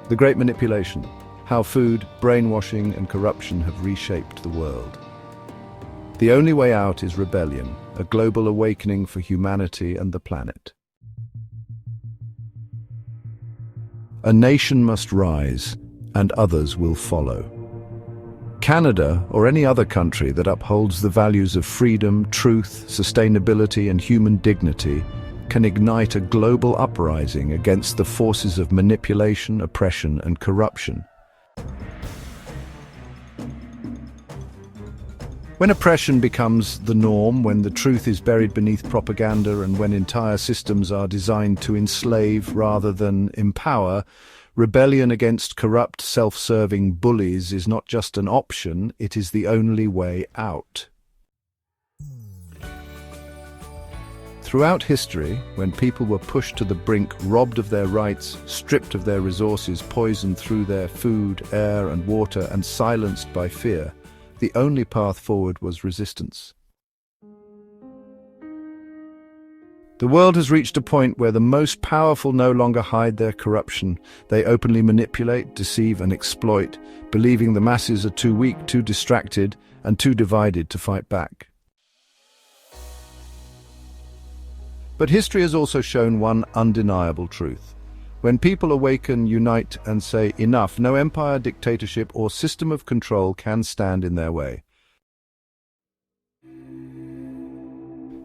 The Great Manipulation: how food, brainwashing, and corruption have reshaped the world. The only way out is rebellion, a global awakening for humanity and the planet. A nation must rise, and others will follow. Canada, or any other country that upholds the values of freedom, truth, sustainability, and human dignity, can ignite a global uprising against the forces of manipulation, oppression, and corruption. When oppression becomes the norm, when the truth is buried beneath propaganda, and when entire systems are designed to enslave rather than empower, rebellion against corrupt, self-serving bullies is not just an option, it is the only way out. Throughout history, when people were pushed to the brink, robbed of their rights, stripped of their resources, poisoned through their food, air, and water, and silenced by fear, the only path forward was resistance. The world has reached a point where the most powerful no longer hide their corruption. They openly manipulate, deceive, and exploit, believing the masses are too weak, too distracted, and too divided to fight back. But history has also shown one undeniable truth. When people awaken, unite, and say enough, no empire, dictatorship, or system of control can stand in their way.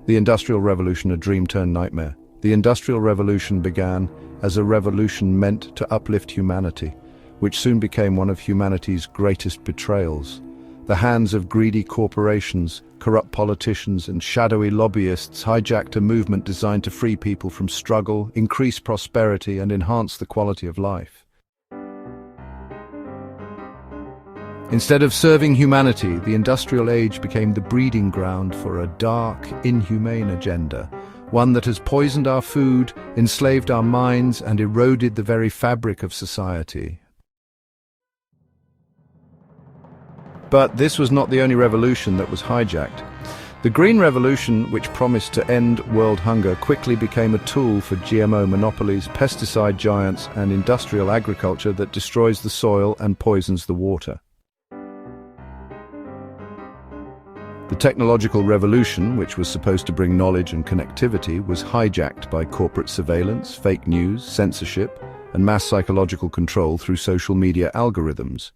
The Industrial Revolution, a dream turned nightmare. The Industrial Revolution began as a revolution meant to uplift humanity, which soon became one of humanity's greatest betrayals. The hands of greedy corporations, corrupt politicians, and shadowy lobbyists hijacked a movement designed to free people from struggle, increase prosperity, and enhance the quality of life. Instead of serving humanity, the industrial age became the breeding ground for a dark, inhumane agenda, one that has poisoned our food, enslaved our minds, and eroded the very fabric of society. But this was not the only revolution that was hijacked. The Green Revolution, which promised to end world hunger, quickly became a tool for GMO monopolies, pesticide giants, and industrial agriculture that destroys the soil and poisons the water. The technological revolution, which was supposed to bring knowledge and connectivity, was hijacked by corporate surveillance, fake news, censorship, and mass psychological control through social media algorithms.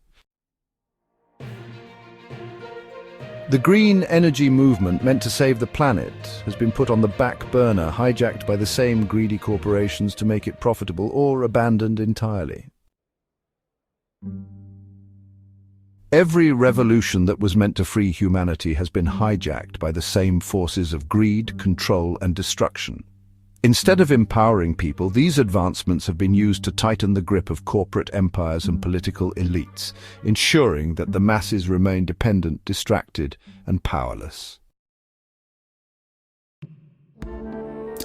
The green energy movement, meant to save the planet, has been put on the back burner, hijacked by the same greedy corporations to make it profitable, or abandoned entirely. Every revolution that was meant to free humanity has been hijacked by the same forces of greed, control, and destruction. Instead of empowering people, these advancements have been used to tighten the grip of corporate empires and political elites, ensuring that the masses remain dependent, distracted, and powerless.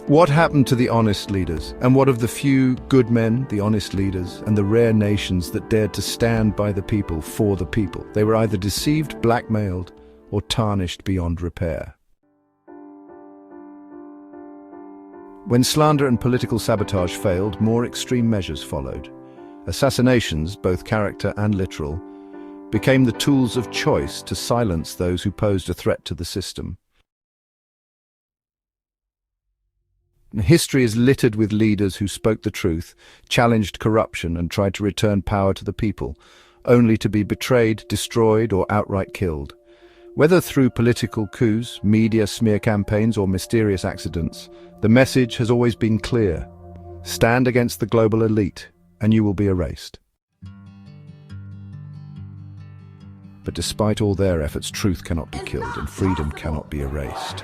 What happened to the honest leaders? And what of the few good men, the honest leaders, and the rare nations that dared to stand by the people, for the people? They were either deceived, blackmailed, or tarnished beyond repair. When slander and political sabotage failed, more extreme measures followed. Assassinations, both character and literal, became the tools of choice to silence those who posed a threat to the system. History is littered with leaders who spoke the truth, challenged corruption, and tried to return power to the people, only to be betrayed, destroyed, or outright killed. Whether through political coups, media smear campaigns, or mysterious accidents, the message has always been clear: stand against the global elite, and you will be erased. But despite all their efforts, truth cannot be killed, and freedom cannot be erased.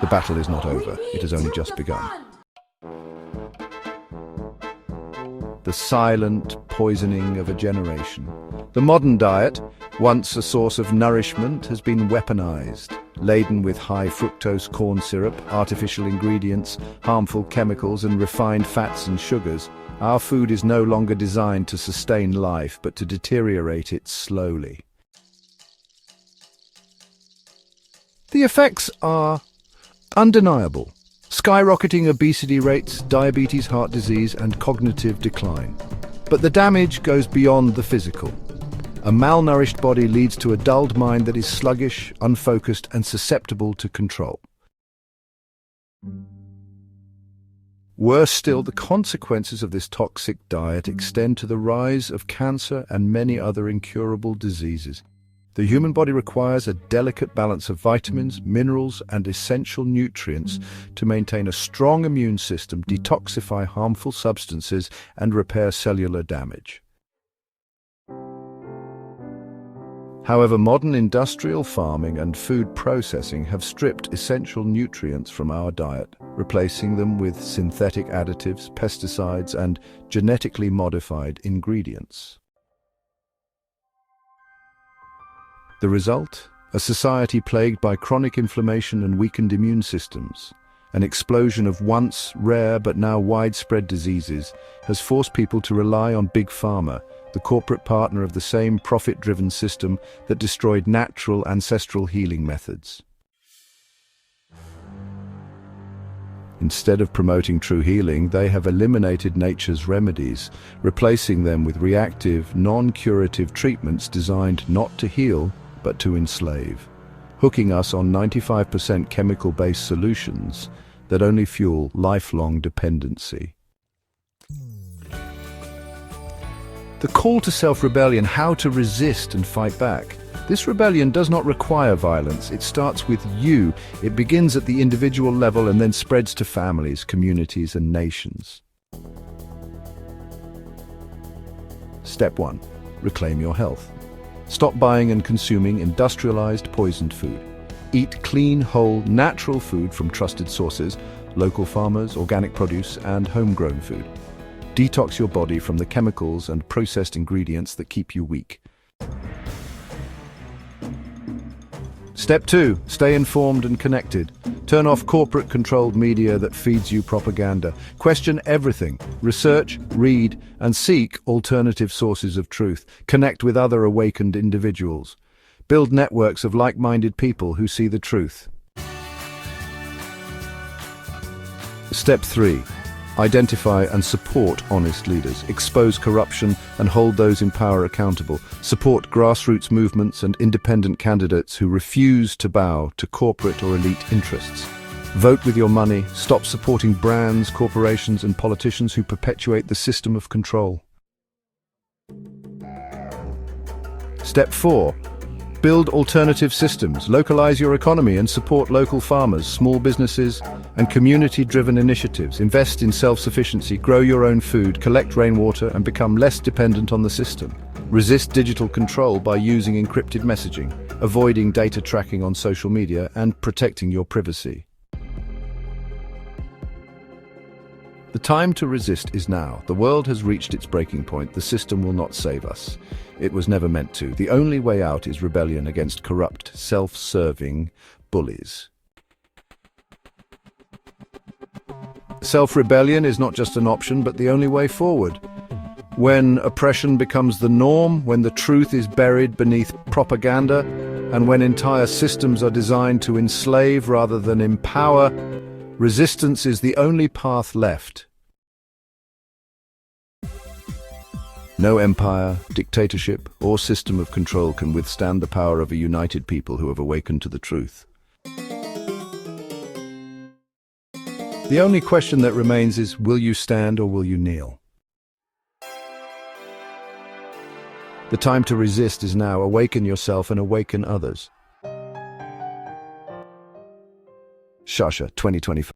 The battle is not over, it has only just begun. The silent poisoning of a generation. The modern diet, once a source of nourishment, has been weaponized, laden with high fructose corn syrup, artificial ingredients, harmful chemicals, and refined fats and sugars. Our food is no longer designed to sustain life, but to deteriorate it slowly. The effects are undeniable: skyrocketing obesity rates, diabetes, heart disease, and cognitive decline. But the damage goes beyond the physical. A malnourished body leads to a dulled mind that is sluggish, unfocused, and susceptible to control. Worse still, the consequences of this toxic diet extend to the rise of cancer and many other incurable diseases. The human body requires a delicate balance of vitamins, minerals, and essential nutrients to maintain a strong immune system, detoxify harmful substances, and repair cellular damage. However, modern industrial farming and food processing have stripped essential nutrients from our diet, replacing them with synthetic additives, pesticides, and genetically modified ingredients. The result? A society plagued by chronic inflammation and weakened immune systems. An explosion of once rare but now widespread diseases has forced people to rely on Big Pharma, the corporate partner of the same profit-driven system that destroyed natural ancestral healing methods. Instead of promoting true healing, they have eliminated nature's remedies, replacing them with reactive, non-curative treatments designed not to heal, but to enslave, hooking us on 95% chemical-based solutions that only fuel lifelong dependency. The call to self-rebellion, how to resist and fight back. This rebellion does not require violence. It starts with you. It begins at the individual level and then spreads to families, communities, and nations. Step 1. Reclaim your health. Stop buying and consuming industrialized, poisoned food. Eat clean, whole, natural food from trusted sources, local farmers, organic produce, and homegrown food. Detox your body from the chemicals and processed ingredients that keep you weak. Step 2. Stay informed and connected. Turn off corporate-controlled media that feeds you propaganda. Question everything. Research, read, and seek alternative sources of truth. Connect with other awakened individuals. Build networks of like-minded people who see the truth. Step 3. Identify and support honest leaders. Expose corruption and hold those in power accountable. Support grassroots movements and independent candidates who refuse to bow to corporate or elite interests. Vote with your money. Stop supporting brands, corporations, and politicians who perpetuate the system of control. Step 4. Build alternative systems, localize your economy and support local farmers, small businesses, and community-driven initiatives. Invest in self-sufficiency, grow your own food, collect rainwater, and become less dependent on the system. Resist digital control by using encrypted messaging, avoiding data tracking on social media, and protecting your privacy. The time to resist is now. The world has reached its breaking point. The system will not save us. It was never meant to. The only way out is rebellion against corrupt, self-serving bullies. Self-rebellion is not just an option, but the only way forward. When oppression becomes the norm, when the truth is buried beneath propaganda, and when entire systems are designed to enslave rather than empower, resistance is the only path left. No empire, dictatorship, or system of control can withstand the power of a united people who have awakened to the truth. The only question that remains is, will you stand or will you kneel? The time to resist is now. Awaken yourself and awaken others. Shasha, 2025.